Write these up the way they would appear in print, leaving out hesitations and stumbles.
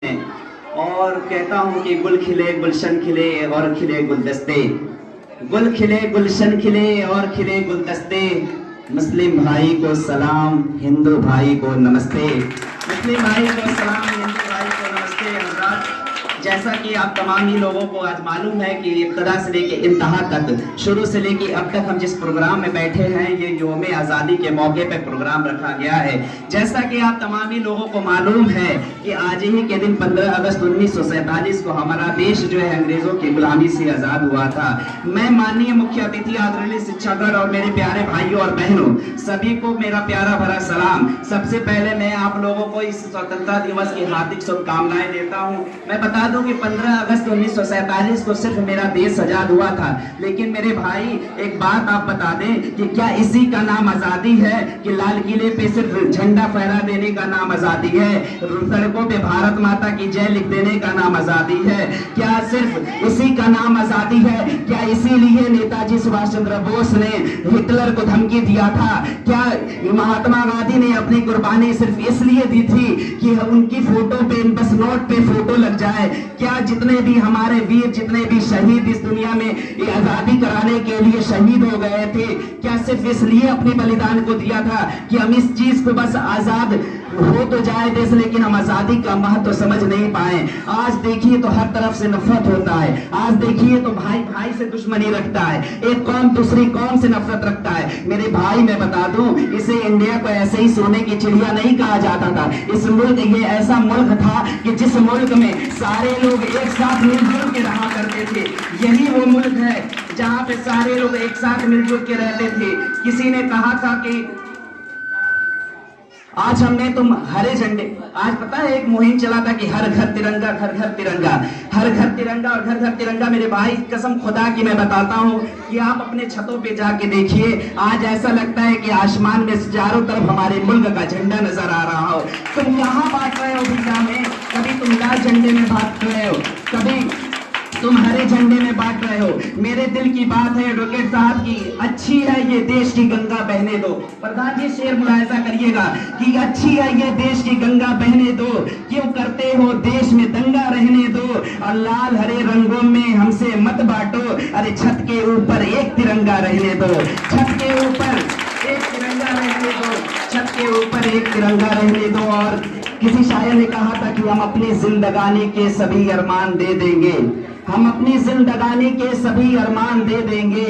और कहता हूँ कि गुल खिले गुलशन खिले और खिले गुलदस्ते, गुल खिले गुलशन खिले और खिले गुलदस्ते। मुस्लिम भाई को सलाम, हिंदू भाई को नमस्ते। मुस्लिम भाई को सलाम, हिंदू भाई को नमस्ते। हज़रात, जैसा कि आप तमाम ही लोगों को आज मालूम है कि इब्तदा से लेके इंतहा तक, शुरू से लेके अब तक हम जिस प्रोग्राम में बैठे हैं ये यौम आज़ादी के मौके पे प्रोग्राम रखा गया है। जैसा कि आप तमाम ही लोगों को मालूम है कि आज ही के दिन 15 अगस्त 1947 को हमारा देश जो है अंग्रेजों की गुलामी से आज़ाद हुआ था। मैं माननीय मुख्य अतिथि आदरणीय शिक्षागण और मेरे प्यारे भाइयों और बहनों सभी को मेरा प्यारा भरा सलाम। सबसे पहले मैं आप लोगों को इस स्वतंत्रता दिवस की हार्दिक शुभकामनाएं देता हूं। मैं बता दूं कि 15 अगस्त 1947 को सिर्फ मेरा देश आजाद हुआ था, लेकिन मेरे भाई एक बात आप बता दें कि क्या इसी का नाम आजादी है कि लाल किले पे सिर्फ झंडा फहरा देने का नाम आजादी है, सड़कों पे भारत माता की जय लिख देने का नाम आजादी है? क्या सिर्फ इसी का नाम आजादी है? क्या इसीलिए नेताजी सुभाष चंद्र बोस ने हिटलर को धमकी दिया था? क्या महात्मा गांधी ने अपनी कुर्बानी सिर्फ इसलिए दी थी कि उनकी फोटो पे, बस नोट पे फोटो लग जाए? क्या जितने भी हमारे वीर, जितने भी शहीद इस दुनिया में ये आजादी कराने के लिए शहीद हो गए थे, क्या सिर्फ इसलिए अपने बलिदान को दिया था कि हम इस चीज को बस आजाद हो तो जाए देश, लेकिन हम आजादी का महत्व तो समझ नहीं पाए? आज देखिए तो हर तरफ से नफरत होता है, आज देखिए तो भाई भाई से दुश्मनी रखता है, एक कौम दूसरी कौम से नफरत रखता है। मेरे भाई मैं बता दूं, इसे इंडिया को ऐसे ही सोने की चिड़िया नहीं कहा जाता था। इस मुल्क, ये ऐसा मुल्क था कि जिस मुल्क में सारे लोग एक साथ मिलजुल के रहा करते थे। यही वो मुल्क है जहाँ पे सारे लोग एक साथ मिलजुल के रहते थे। किसी ने कहा था कि आज हमने तुम हरे झंडे, आज पता है एक मुहिम चला था कि हर घर तिरंगा, घर घर तिरंगा, हर घर तिरंगा और घर घर तिरंगा। मेरे भाई कसम खुदा की मैं बताता हूँ कि आप अपने छतों पे जाके देखिए, आज ऐसा लगता है कि आसमान में चारों तरफ हमारे मुल्क का झंडा नजर आ रहा हो। तुम यहाँ बांट रहे हो दुनिया में, कभी तुम लाल झंडे में बांट रहे हो, कभी तुम हरे झंडे में बांट रहे हो। मेरे दिल की बात है एडवोकेट साहब की, अच्छी है ये देश की गंगा बहने दो। प्रधान जी शेर मुलायजा करिएगा कि अच्छी है ये देश की गंगा बहने दो, क्यों करते हो देश में दंगा रहने दो, और लाल हरे रंगों में हमसे मत बांटो। अरे छत के ऊपर एक तिरंगा रहने दो, छत के ऊपर एक तिरंगा रहने दो, छत के ऊपर एक तिरंगा रहने दो। और किसी शायर ने कहा था कि हम अपनी जिंदगानी के सभी अरमान दे देंगे, हम अपनी जिंदगानी के सभी अरमान दे देंगे,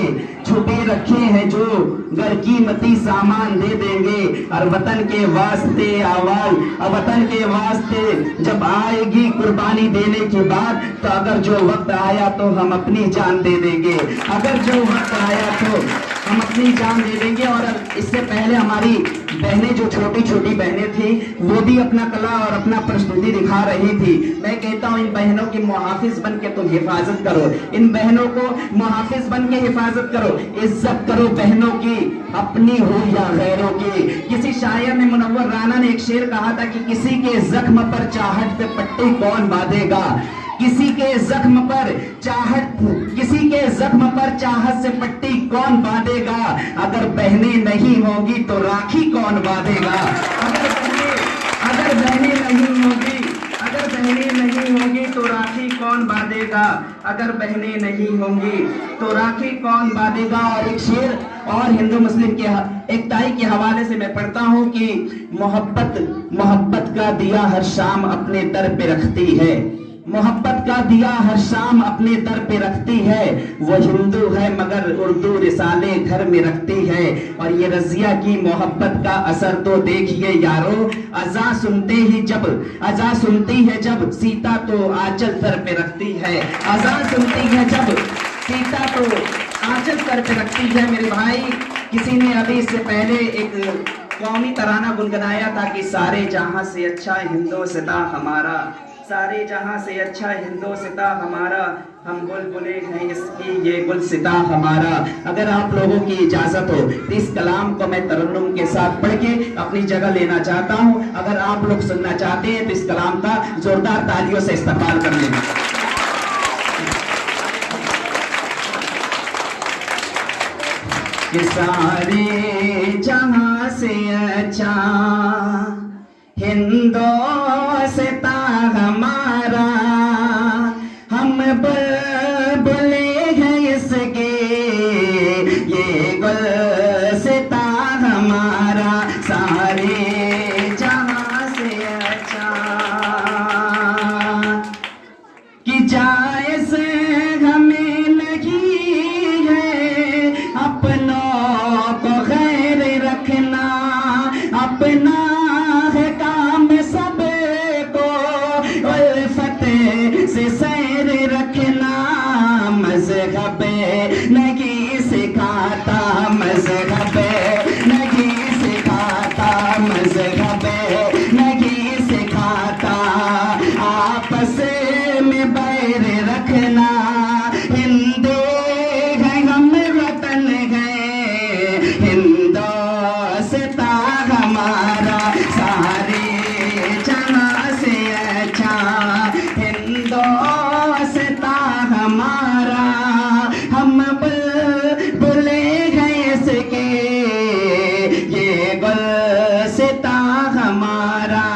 छुपे रखे हैं जो घर कीमती सामान दे देंगे। और वतन के वास्ते आवाज, और वतन के वास्ते जब आएगी कुर्बानी देने की बात, तो अगर जो वक्त आया तो हम अपनी जान दे देंगे, अगर जो वक्त आया तो हम अपनी जान दे देंगे। और इससे पहले हमारी बहनें, जो छोटी छोटी बहनें थी, वो भी अपना कला और अपना प्रस्तुति दिखा रही थी। मैं कहता हूँ इन बहनों की मुहाफिज बन के तुम हिफाजत करो, इन बहनों को मुहाफिज बन के हिफाजत करो, इज्जत करो बहनों की, अपनी हो या गैरों की। किसी शायर ने, मुनव्वर राना ने एक शेर कहा था कि किसी के जख्म पर चाहत पे पट्टी कौन बांधेगा, किसी के जख्म पर चाहत, किसी के जख्म पर चाहत से पट्टी कौन बांधेगा, अगर बहनें नहीं होंगी तो राखी कौन बांधेगा, अगर बहनें नहीं होंगी, अगर बहनें नहीं होंगी तो राखी कौन बांधेगा, अगर बहनें नहीं होंगी तो राखी कौन बांधेगा। और एक शेर और हिंदू मुस्लिम के एकताई के हवाले से मैं पढ़ता हूँ कि मोहब्बत का दिया हर शाम अपने दर पे रखती है, मोहब्बत का दिया हर शाम अपने दर पे रखती है, वो हिंदू है मगर उर्दू रिसाले घर में रखती है। और ये रजिया की मोहब्बत का असर तो देखिए यारो, अज़ा सुनती है जब सीता तो आंचल सर पे रखती है, अज़ा सुनती है जब सीता तो आंचल सर पे रखती है। मेरे भाई, किसी ने अभी इससे पहले एक कौमी तराना गुनगुनाया था कि सारे जहां से अच्छा हिंदोस्तां हमारा, सारे जहां से अच्छा हिंदोस्तां हमारा, हम बुलबुले हैं इसकी ये गुलसिता हमारा। अगर आप लोगों की इजाजत हो तो इस कलाम को मैं तरन्नुम के साथ पढ़ के अपनी जगह लेना चाहता हूं। अगर आप लोग सुनना चाहते हैं तो इस कलाम का जोरदार तालियों से इस्तेमाल कर लें। कि सारे जहां से अच्छा हिंदोस्तां हमारा, आपसे में बैर रखना, हिंदू है हम वतन है, हिंदुस्ता हमारा सारे जहां से अच्छा, हिंदुस्ता हमारा, हम बुलबुले हैं इसके, ये गुलसिता हमारा।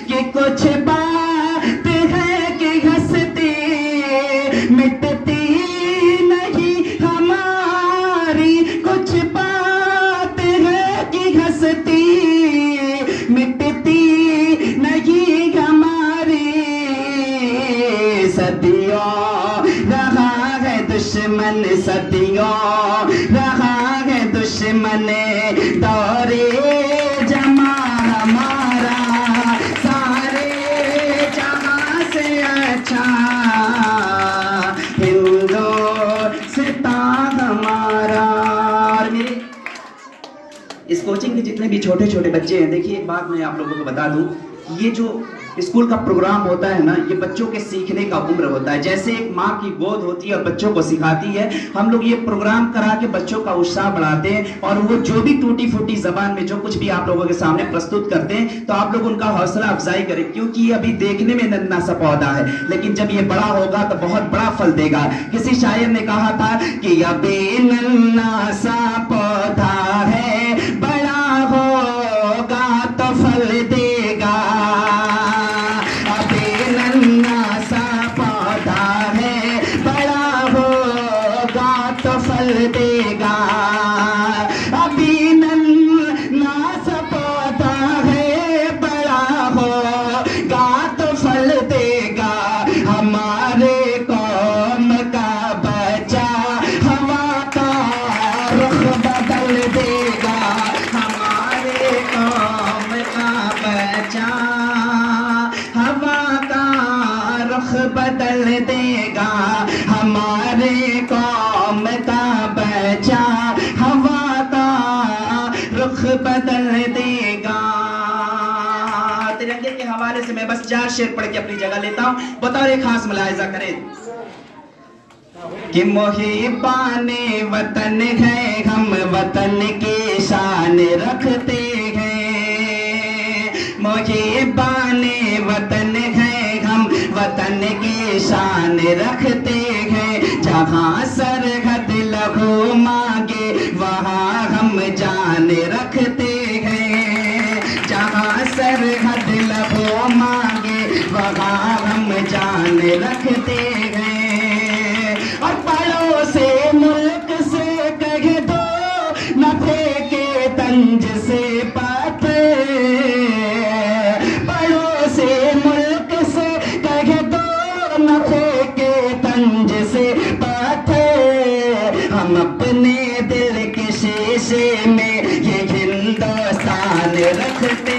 ये कुछ बात है कि हंसती मिटती नहीं हमारी, कुछ बात है कि हंसती मिटती नहीं हमारी, सदियों रहा है दुश्मन, सदियों रहा है दुश्मन, दौरे जमा हमारा, सारे जहां से अच्छा, हिंदुस्तां हमारा। और मेरे इस कोचिंग के जितने भी छोटे छोटे बच्चे हैं, देखिए एक बात मैं आप लोगों को बता दूं, ये जो स्कूल का प्रोग्राम होता है ना, ये बच्चों के सीखने का उम्र होता है। जैसे एक माँ की गोद होती है और बच्चों को सिखाती है, हम लोग ये प्रोग्राम करा के बच्चों का उत्साह बढ़ाते हैं, और वो जो भी टूटी फूटी जबान में जो कुछ भी आप लोगों के सामने प्रस्तुत करते हैं, तो आप लोग उनका हौसला अफजाई करें, क्योंकि ये अभी देखने में नन्हा सा पौधा है, लेकिन जब ये बड़ा होगा तो बहुत बड़ा फल देगा। किसी शायर ने कहा था कि अभी नन्हा सा पौधा है, बड़ा होगा तो फल देगा, फल देगा। अभी नन्हा सा पौधा है, बड़ा होगा तो फल देगा, हमारे कौम का बच्चा हवा का रुख बदल देगा, हमारे कौम का बच्चा हवा का रुख बदल देगा, हमारे कौम का बच्चा हवा का रुख बदल देगा। तिरंगे के हवाले से मैं बस 4 शेर पढ़ के अपनी जगह लेता हूं, बताओ एक खास मुलाहिजा करें कि मुहिबाने वतन है, हम वतन की शान रखते हैं, मुहिबाने वतन है, हम वतन की शान रखते हैं, जहां सरहद लहू मांगे वहां हम जान रखते हैं, जहां सरहद लहू मांगे वहां हम जान रखते हैं। और पड़ोसे मुल्क से कह दो न फेंके तंज से पत्थर, पड़ोसे मुल्क से कह दो न फेंके तंज से पत्थर, हम अपने दिल के शीशे में ये हिंदुस्तान रखते